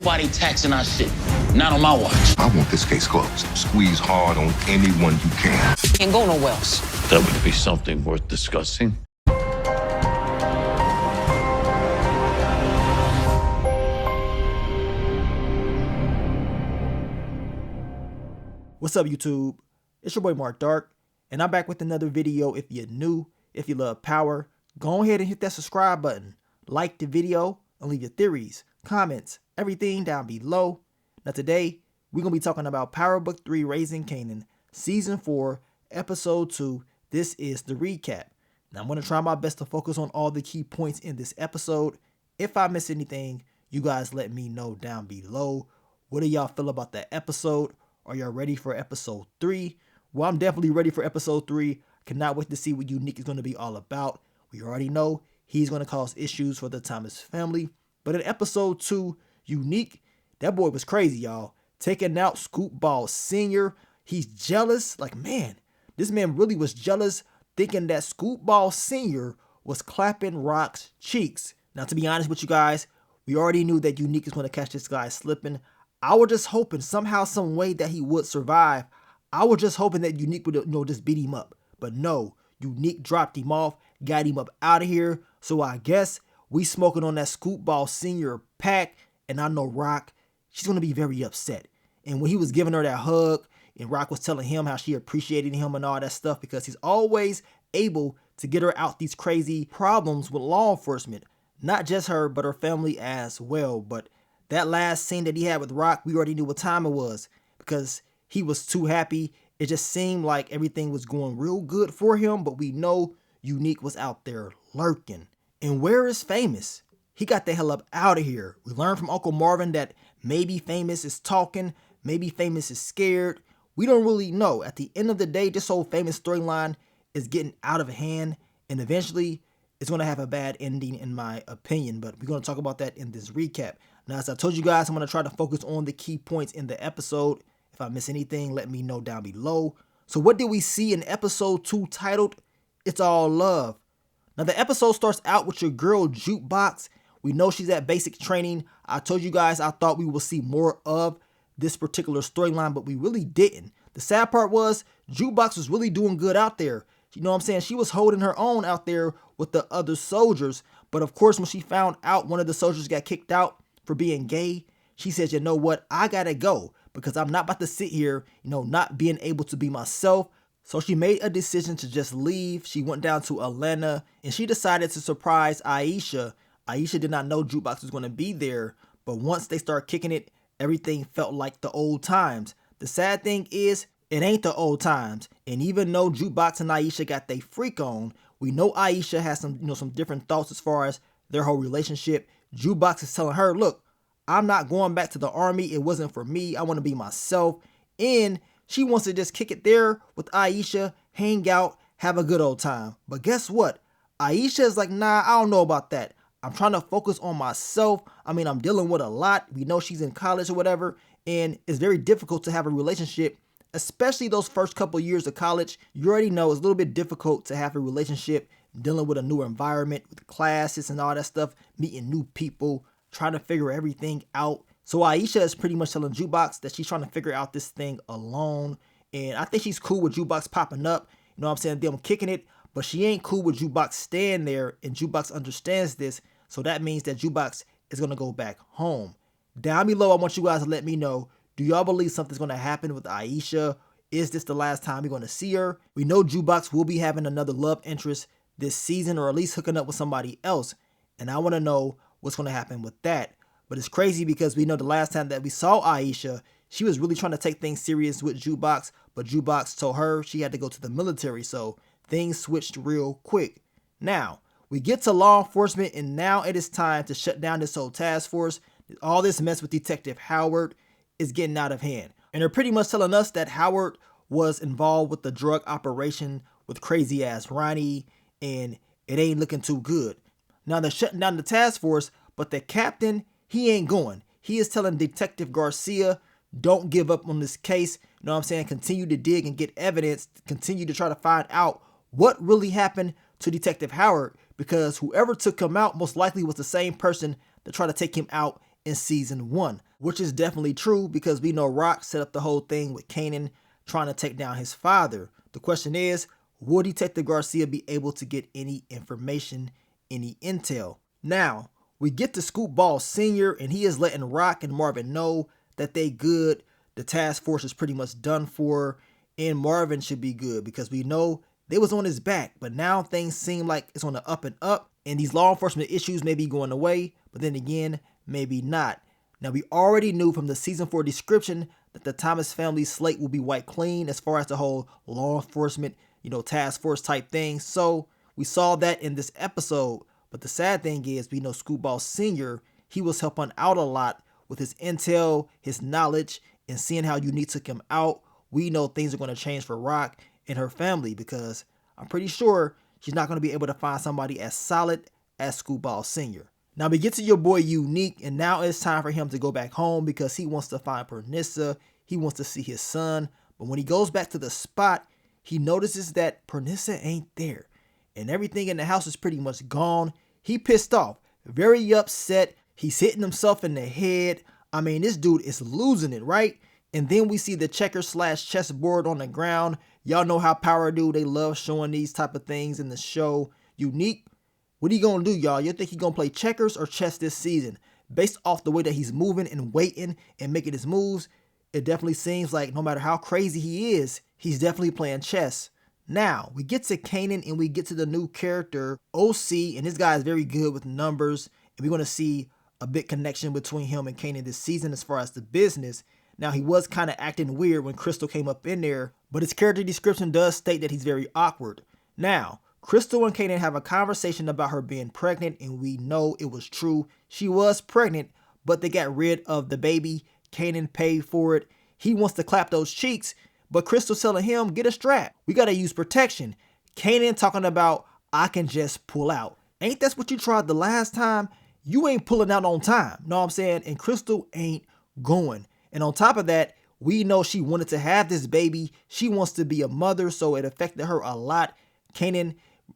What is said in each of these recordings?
Nobody taxing our shit. Not on my watch. I want this case closed. Squeeze hard on anyone you can. Can't go nowhere else. That would be something worth discussing. What's up, YouTube? It's your boy Mark Dark, and I'm back with another video. If you're new, if you love power, go ahead and hit that subscribe button, like the video, and leave your theories, comments, everything down below. Now today, we're going to be talking about Power Book 3 Raising Kanan, Season 4, Episode 2. This is the recap. Now I'm going to try my best to focus on all the key points in this episode. If I miss anything, you guys let me know down below. What do y'all feel about that episode? Are y'all ready for episode 3? Well, I'm definitely ready for episode 3. Cannot wait to see what Unique is going to be all about. We already know he's going to cause issues for the Thomas family. But in episode 2, Unique, that boy was crazy, y'all. Taking out Scoop Ball Sr. He's jealous. Like, man, this man really was jealous, thinking that Scoop Ball Sr. was clapping Rock's cheeks. Now, to be honest with you guys, we already knew that Unique is going to catch this guy slipping. I was just hoping somehow, some way that he would survive. I was just hoping that Unique would, just beat him up. But no, Unique dropped him off, got him up out of here. So I guess we smoking on that Scoop Ball Sr. pack. And I know Rock, she's going to be very upset. And when he was giving her that hug, and Rock was telling him how she appreciated him and all that stuff, because he's always able to get her out these crazy problems with law enforcement. Not just her, but her family as well. But that last scene that he had with Rock, we already knew what time it was, because he was too happy. It just seemed like everything was going real good for him, but we know Unique was out there lurking. And where is Famous? He got the hell up out of here. We learned from Uncle Marvin that maybe Famous is talking, maybe Famous is scared. We don't really know. At the end of the day, this whole Famous storyline is getting out of hand, and eventually it's going to have a bad ending in my opinion, but we're going to talk about that in this recap. Now, as I told you guys, I'm going to try to focus on the key points in the episode. If I miss anything, let me know down below. So what did we see in episode 2 titled, It's All Love? Now, the episode starts out with your girl Jukebox. We know she's at basic training. I told you guys I thought we will see more of this particular storyline, but we really didn't. The sad part was Jukebox was really doing good out there. You know what I'm saying? She was holding her own out there with the other soldiers. But of course, when she found out one of the soldiers got kicked out for being gay, she said, you know what? I gotta go, because I'm not about to sit here, not being able to be myself. So she made a decision to just leave. She went down to Atlanta and she decided to surprise Aisha. Aisha did not know Jukebox was going to be there, but once they start kicking it, everything felt like the old times. The sad thing is, it ain't the old times. And even though Jukebox and Aisha got they freak on, we know Aisha has some different thoughts as far as their whole relationship. Jukebox is telling her, look, I'm not going back to the army. It wasn't for me. I want to be myself. And she wants to just kick it there with Aisha, hang out, have a good old time. But guess what? Aisha is like, nah, I don't know about that. I'm trying to focus on myself. I mean, I'm dealing with a lot. We know she's in college or whatever, and it's very difficult to have a relationship, especially those first couple years of college. You already know it's a little bit difficult to have a relationship, dealing with a new environment, with classes and all that stuff, meeting new people, trying to figure everything out. So Aisha is pretty much telling Jukebox that she's trying to figure out this thing alone. And I think she's cool with Jukebox popping up. You know what I'm saying? Them kicking it. But she ain't cool with Jukebox staying there. And Jukebox understands this. So that means that Jukebox is going to go back home. Down below, I want you guys to let me know. Do y'all believe something's going to happen with Aisha? Is this the last time we're going to see her? We know Jukebox will be having another love interest this season, or at least hooking up with somebody else. And I want to know what's going to happen with that. But it's crazy because we know the last time that we saw Aisha, she was really trying to take things serious with Jukebox, but Jukebox told her she had to go to the military, so things switched real quick. Now, we get to law enforcement, and now it is time to shut down this whole task force. All this mess with Detective Howard is getting out of hand. And they're pretty much telling us that Howard was involved with the drug operation with crazy ass Ronnie, and it ain't looking too good. Now they're shutting down the task force, but the captain, he ain't going. He is telling Detective Garcia, don't give up on this case. You know what I'm saying? Continue to dig and get evidence. Continue to try to find out what really happened to Detective Howard, because whoever took him out most likely was the same person that tried to take him out in season 1. which is definitely true because we know Rock set up the whole thing with Kanan trying to take down his father. The question is, will Detective Garcia be able to get any information, any intel? Now, we get to Scoop Ball Sr. and he is letting Rock and Marvin know that they good. The task force is pretty much done for, and Marvin should be good because we know they was on his back, but now things seem like it's on the up and up, and these law enforcement issues may be going away, but then again, maybe not. Now, we already knew from the season 4 description that the Thomas family slate will be wiped clean as far as the whole law enforcement, task force type thing. So we saw that in this episode. But the sad thing is, we know Scoop Ball Sr., he was helping out a lot with his intel, his knowledge, and seeing how Unique took him out. We know things are going to change for Rock and her family because I'm pretty sure she's not going to be able to find somebody as solid as Scoop Ball Sr. Now we get to your boy Unique, and now it's time for him to go back home because he wants to find Pernissa. He wants to see his son. But when he goes back to the spot, he notices that Pernissa ain't there. And everything in the house is pretty much gone. He pissed off, very upset. He's hitting himself in the head. I mean, this dude is losing it, right? And then we see the checker/chessboard on the ground. Y'all know how Power do. They love showing these type of things in the show. Unique, what are you going to do, y'all? You think he's going to play checkers or chess this season? Based off the way that he's moving and waiting and making his moves, it definitely seems like no matter how crazy he is, he's definitely playing chess. Now, we get to Kanan and we get to the new character, OC, and this guy is very good with numbers. And we're going to see a big connection between him and Kanan this season as far as the business. Now, he was kind of acting weird when Crystal came up in there, but his character description does state that he's very awkward. Now, Crystal and Kanan have a conversation about her being pregnant, and we know it was true. She was pregnant, but they got rid of the baby. Kanan paid for it. He wants to clap those cheeks, but Crystal's telling him, get a strap. We got to use protection. Kanan talking about, I can just pull out. Ain't that what you tried the last time? You ain't pulling out on time. Know what I'm saying? And Crystal ain't going. And on top of that, we know she wanted to have this baby. She wants to be a mother, so it affected her a lot. Kanan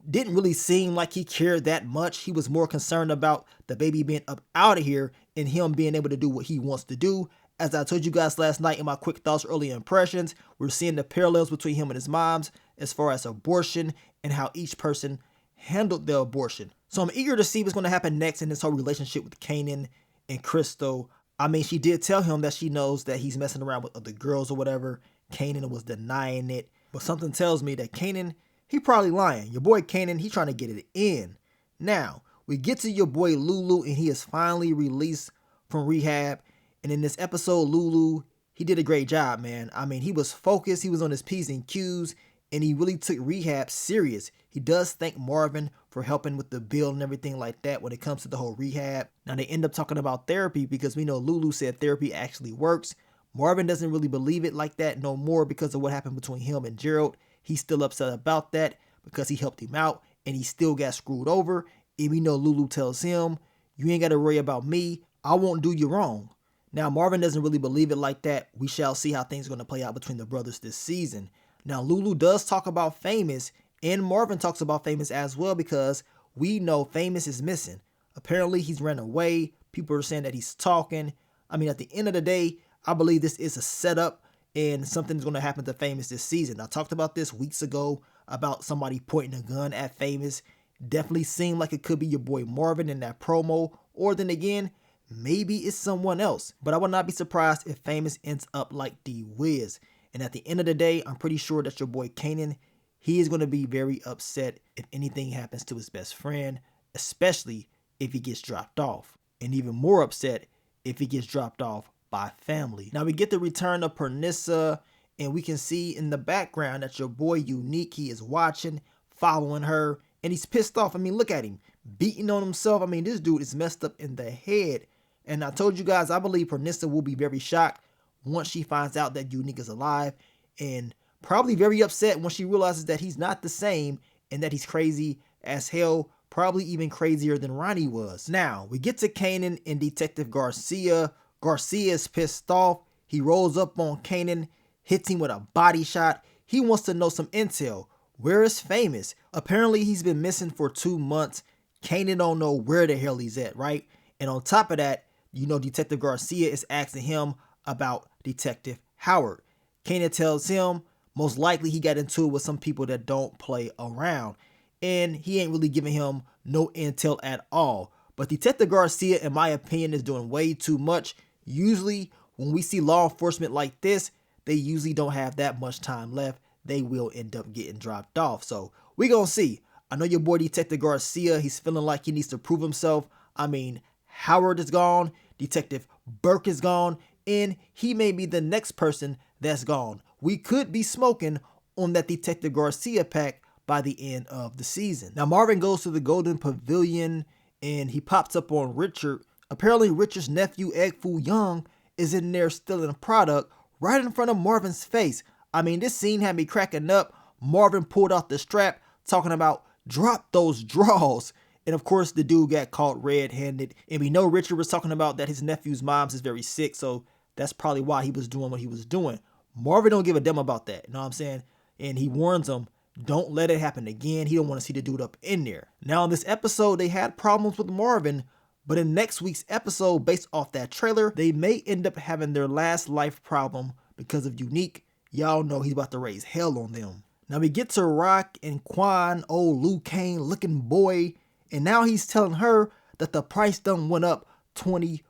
didn't really seem like he cared that much. He was more concerned about the baby being up out of here and him being able to do what he wants to do. As I told you guys last night in my quick thoughts, early impressions, we're seeing the parallels between him and his moms as far as abortion and how each person handled their abortion. So I'm eager to see what's going to happen next in this whole relationship with Kanan and Crystal. I mean, she did tell him that she knows that he's messing around with other girls or whatever. Kanan was denying it. But something tells me that Kanan, he probably lying. Your boy Kanan, he trying to get it in. Now, we get to your boy Lulu, and he is finally released from rehab. And in this episode, Lulu, he did a great job, man. I mean, he was focused. He was on his P's and Q's, and he really took rehab serious. He does thank Marvin for helping with the bill and everything like that when it comes to the whole rehab. Now, they end up talking about therapy because we know Lulu said therapy actually works. Marvin doesn't really believe it like that no more because of what happened between him and Gerald. He's still upset about that because he helped him out and he still got screwed over. And we know Lulu tells him, you ain't got to worry about me. I won't do you wrong. Now, Marvin doesn't really believe it like that. We shall see how things are going to play out between the brothers this season. Now, Lulu does talk about Famous, and Marvin talks about Famous as well because we know Famous is missing. Apparently, he's ran away. People are saying that he's talking. I mean, at the end of the day, I believe this is a setup and something's going to happen to Famous this season. I talked about this weeks ago about somebody pointing a gun at Famous. Definitely seemed like it could be your boy Marvin in that promo, or then again, maybe it's someone else. But I would not be surprised if Famous ends up like D-Wiz. And at the end of the day, I'm pretty sure that your boy Kanan, he is going to be very upset if anything happens to his best friend, especially if he gets dropped off. And even more upset if he gets dropped off by family. Now we get the return of Pernissa, and we can see in the background that your boy Unique, he is watching, following her, and he's pissed off. I mean, look at him, beating on himself. I mean, this dude is messed up in the head. And I told you guys, I believe Pernissa will be very shocked once she finds out that Unique is alive, and probably very upset when she realizes that he's not the same and that he's crazy as hell, probably even crazier than Ronnie was. Now, we get to Kanan and Detective Garcia. Garcia is pissed off. He rolls up on Kanan, hits him with a body shot. He wants to know some intel. Where is Famous? Apparently, he's been missing for 2 months. Kanan don't know where the hell he's at, right? And on top of that, Detective Garcia is asking him about Detective Howard. Kanan tells him most likely he got into it with some people that don't play around, and he ain't really giving him no intel at all. But Detective Garcia, in my opinion, is doing way too much. Usually when we see law enforcement like this, they usually don't have that much time left. They will end up getting dropped off. So we gonna see. I know your boy Detective Garcia, he's feeling like he needs to prove himself. I mean, Howard is gone, Detective Burke is gone, and he may be the next person that's gone. We could be smoking on that Detective Garcia pack by the end of the season. Now Marvin goes to the Golden Pavilion and he pops up on Richard. Apparently Richard's nephew Egg Foo Young is in there stealing a product right in front of Marvin's face. I mean, this scene had me cracking up. Marvin pulled out the strap talking about drop those draws. And of course the dude got caught red-handed. And we know Richard was talking about that his nephew's mom is very sick. So that's probably why he was doing what he was doing. Marvin don't give a damn about that. You know what I'm saying? And he warns him, don't let it happen again. He don't want to see the dude up in there. Now in this episode, they had problems with Marvin. But in next week's episode, based off that trailer, they may end up having their last life problem because of Unique. Y'all know he's about to raise hell on them. Now we get to Rock and Quan, old Liu Kang looking boy. And now he's telling her that the price done went up 20%.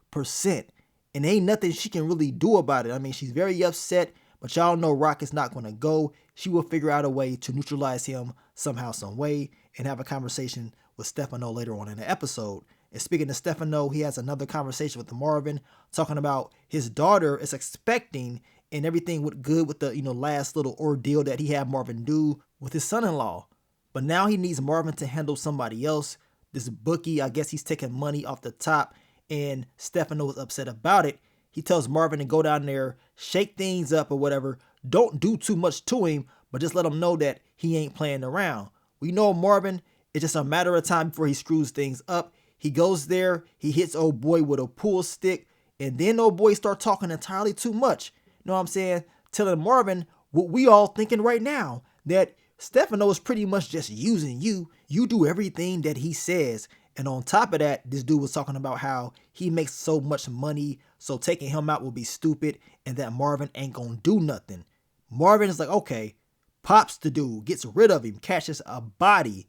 And ain't nothing she can really do about it. I mean, she's very upset. But y'all know Rock is not going to go. She will figure out a way to neutralize him somehow, some way, and have a conversation with Stefano later on in the episode. And speaking of Stefano, he has another conversation with Marvin talking about his daughter is expecting, and everything went good with the last little ordeal that he had Marvin do with his son-in-law. But now he needs Marvin to handle somebody else. This bookie, I guess he's taking money off the top, and Stefano is upset about it. He tells Marvin to go down there, shake things up or whatever. Don't do too much to him, but just let him know that he ain't playing around. We know Marvin, it's just a matter of time before he screws things up. He goes there, he hits old boy with a pool stick, and then old boy start talking entirely too much. You know what I'm saying? Telling Marvin what we all thinking right now, that Stefano is pretty much just using you. You do everything that he says. And on top of that, this dude was talking about how he makes so much money, so taking him out will be stupid, and that Marvin ain't gonna do nothing. Marvin is like, okay, pops the dude, gets rid of him, catches a body.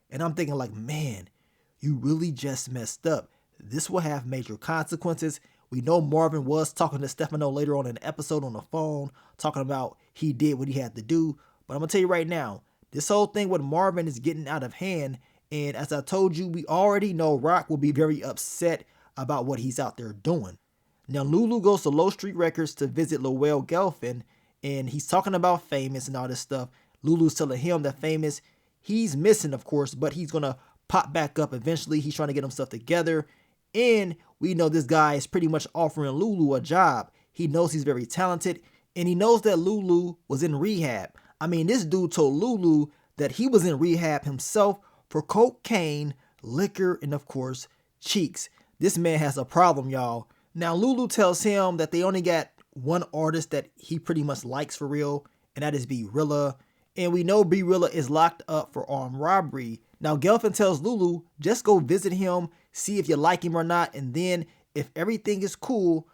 And I'm thinking like, man, you really just messed up. This will have major consequences. We know Marvin was talking to Stefano later on in the episode on the phone, talking about he did what he had to do. But I'm gonna tell you right now, this whole thing with Marvin is getting out of hand. And as I told you, we already know Rock will be very upset about what he's out there doing. Now, Lulu goes to Low Street Records to visit Lowell Gelfin, and he's talking about Famous and all this stuff. Lulu's telling him that Famous, he's missing, of course, but he's going to pop back up eventually. He's trying to get himself together. And we know this guy is pretty much offering Lulu a job. He knows he's very talented, and he knows that Lulu was in rehab. I mean, this dude told Lulu that he was in rehab himself for cocaine, liquor, and of course, cheeks. This man has a problem, y'all. Now, Lulu tells him that they only got one artist that he pretty much likes for real, and that is B-Rilla. And we know B-Rilla is locked up for armed robbery. Now, Gelfin tells Lulu, just go visit him, see if you like him or not, and then if everything is cool,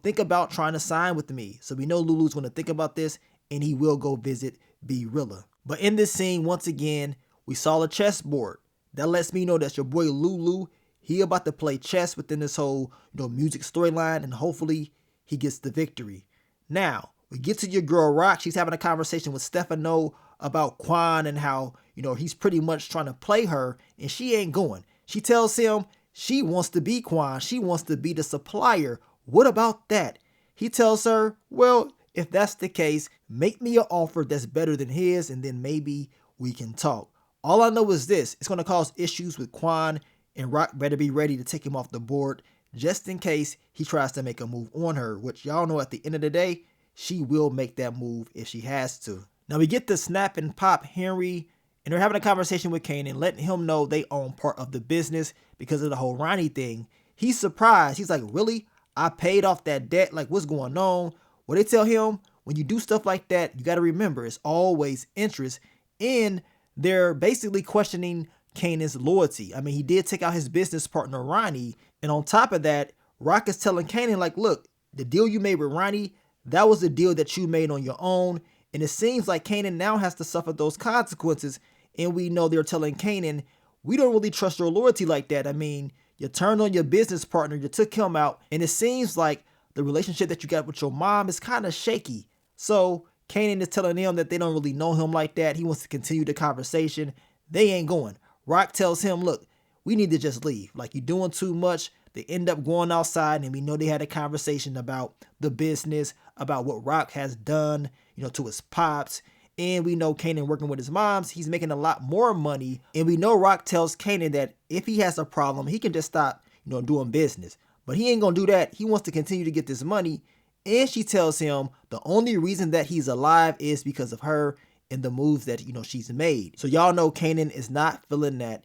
think about trying to sign with me. So we know Lulu's going to think about this, and he will go visit B-Rilla. But in this scene, once again, we saw a chessboard. That lets me know that your boy Lulu, he about to play chess within this whole, music storyline, and hopefully he gets the victory. Now, we get to your girl Rock. She's having a conversation with Stefano about Quan and how, he's pretty much trying to play her, and she ain't going. She tells him she wants to be Quan. She wants to be the supplier. What about that? He tells her, well, if that's the case, make me an offer that's better than his, and then maybe we can talk. All I know is this, it's going to cause issues with Quan, and Rock better be ready to take him off the board just in case he tries to make a move on her, which y'all know at the end of the day, she will make that move if she has to. Now we get to Snap and Pop Henry, and they're having a conversation with Kanan, letting him know they own part of the business because of the whole Ronnie thing. He's surprised. He's like, really? I paid off that debt? Like, what's going on? Well, they tell him, when you do stuff like that, you got to remember, it's always interest. And they're basically questioning Kanan's loyalty. I mean, he did take out his business partner, Ronnie. And on top of that, Rock is telling Kanan, like, look, the deal you made with Ronnie, that was the deal that you made on your own. And it seems like Kanan now has to suffer those consequences. And we know they're telling Kanan, we don't really trust your loyalty like that. I mean, you turned on your business partner, you took him out, and it seems like the relationship that you got with your mom is kind of shaky. So Kanan is telling them that they don't really know him like that. He wants to continue the conversation. They ain't going. Rock tells him, look, we need to just leave. Like, you're doing too much. They end up going outside, and we know they had a conversation about the business, about what Rock has done, to his pops. And we know Kanan working with his moms, he's making a lot more money. And we know Rock tells Kanan that if he has a problem, he can just stop, doing business. But he ain't gonna do that. He wants to continue to get this money. And she tells him the only reason that he's alive is because of her and the moves that, she's made. So y'all know Kanan is not feeling that.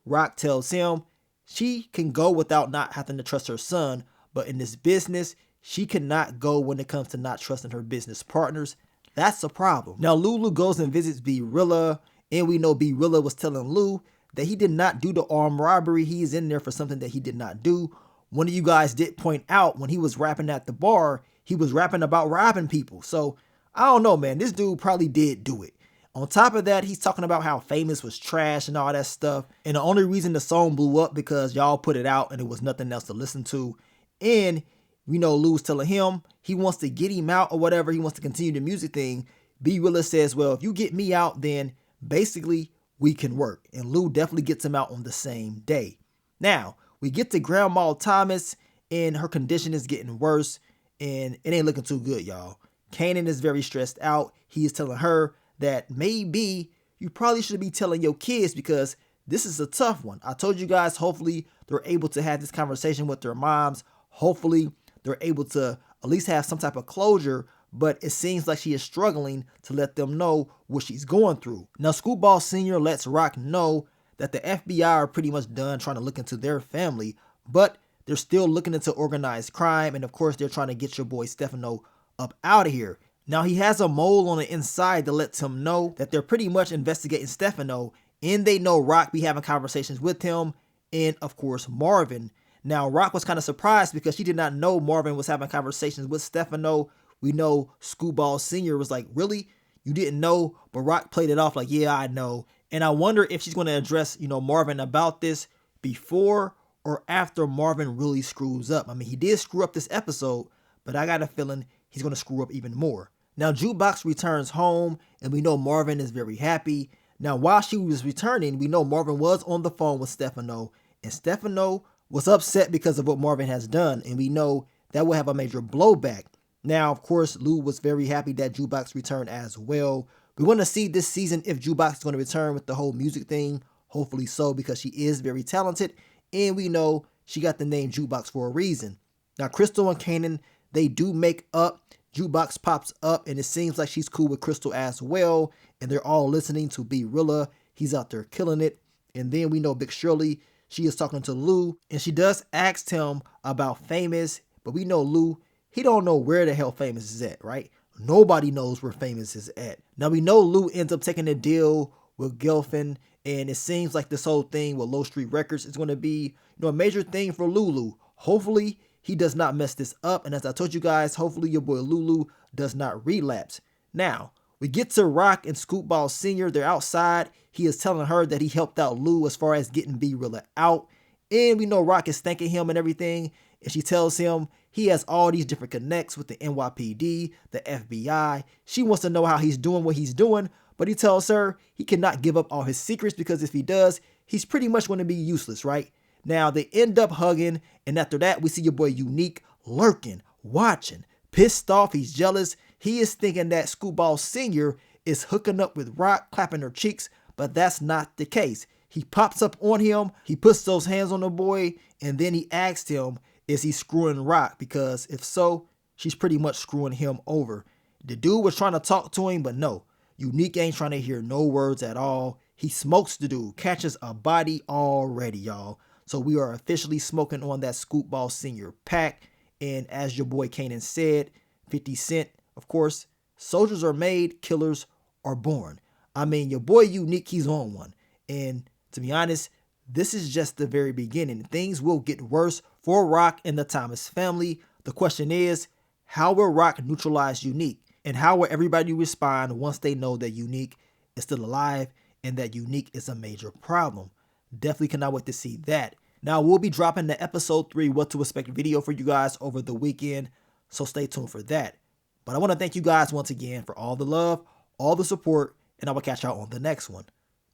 Rock tells him she can go without not having to trust her son. But in this business, she cannot go when it comes to not trusting her business partners. That's a problem. Now, Lulu goes and visits B-Rilla, and we know B-Rilla was telling Lou that he did not do the armed robbery. He is in there for something that he did not do. One of you guys did point out when he was rapping at the bar, he was rapping about robbing people. So, I don't know, man. This dude probably did do it. On top of that, he's talking about how Famous was trash and all that stuff. And the only reason the song blew up because y'all put it out and there was nothing else to listen to. And we know Lou's telling him he wants to get him out or whatever. He wants to continue the music thing. B-Rilla says, well, if you get me out, then basically we can work. And Lou definitely gets him out on the same day. Now, we get to Grandma Thomas, and her condition is getting worse, and it ain't looking too good, y'all. Kanan is very stressed out. He is telling her that maybe you probably should be telling your kids because this is a tough one. I told you guys, hopefully they're able to have this conversation with their moms. Hopefully they're able to at least have some type of closure, but it seems like she is struggling to let them know what she's going through. Now, Screwball Sr. lets Rock know that the FBI are pretty much done trying to look into their family, but they're still looking into organized crime, and of course they're trying to get your boy Stefano up out of here. Now, he has a mole on the inside that lets him know that they're pretty much investigating Stefano, and they know Rock be having conversations with him, and of course Marvin. Now, Rock was kind of surprised because she did not know Marvin was having conversations with Stefano. We know Screwball Sr. was like, really? You didn't know? But Rock played it off like, yeah, I know. And I wonder if she's going to address, Marvin about this before or after Marvin really screws up. I mean, he did screw up this episode, but I got a feeling he's going to screw up even more. Now, Jukebox returns home, and we know Marvin is very happy. Now, while she was returning, we know Marvin was on the phone with Stefano, and Stefano was upset because of what Marvin has done, and we know that will have a major blowback. Now, of course, Lou was very happy that Jukebox returned as well. We want to see this season if Jukebox is going to return with the whole music thing. Hopefully so, because she is very talented, and we know she got the name Jukebox for a reason. Now, Crystal and Kanan, they do make up. Jukebox pops up, and it seems like she's cool with Crystal as well, and they're all listening to B-Rilla. He's out there killing it. And then we know Big Shirley, she is talking to Lou, and she does ask him about Famous, but we know Lou, he don't know where the hell Famous is at, right? Nobody knows where Famous is at. Now, we know Lou ends up taking a deal with Gelfin, and it seems like this whole thing with Low Street Records is going to be, a major thing for Lulu. Hopefully, he does not mess this up, and as I told you guys, hopefully your boy Lulu does not relapse. Now, we get to Rock and Scootball Sr. They're outside. He is telling her that he helped out Lou as far as getting B-Rilla out, and we know Rock is thanking him and everything, and she tells him he has all these different connects with the NYPD, the FBI. She wants to know how he's doing what he's doing, but he tells her he cannot give up all his secrets because if he does, he's pretty much going to be useless, right? Now, they end up hugging, and after that, we see your boy Unique lurking, watching, pissed off, he's jealous. He is thinking that Screwball Sr. is hooking up with Rock, clapping her cheeks, but that's not the case. He pops up on him, he puts those hands on the boy, and then he asks him, is he screwing Rock? Because if so, she's pretty much screwing him over. The dude was trying to talk to him, but no. Unique ain't trying to hear no words at all. He smokes the dude, catches a body already, y'all. So we are officially smoking on that Scootball Sr. pack. And as your boy Kanan said, 50 Cent, of course, soldiers are made, killers are born. I mean, your boy Unique, he's on one. And to be honest, this is just the very beginning. Things will get worse for Rock and the Thomas family. The question is, how will Rock neutralize Unique? And how will everybody respond once they know that Unique is still alive and that Unique is a major problem? Definitely cannot wait to see that. Now, we'll be dropping the episode 3 What to Expect video for you guys over the weekend, so stay tuned for that. But I want to thank you guys once again for all the love, all the support, and I will catch y'all on the next one.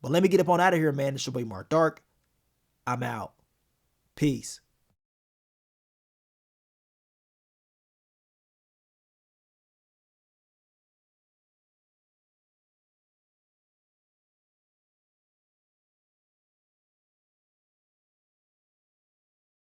But let me get up on out of here, man. It's your boy Mark Dark. I'm out. Peace.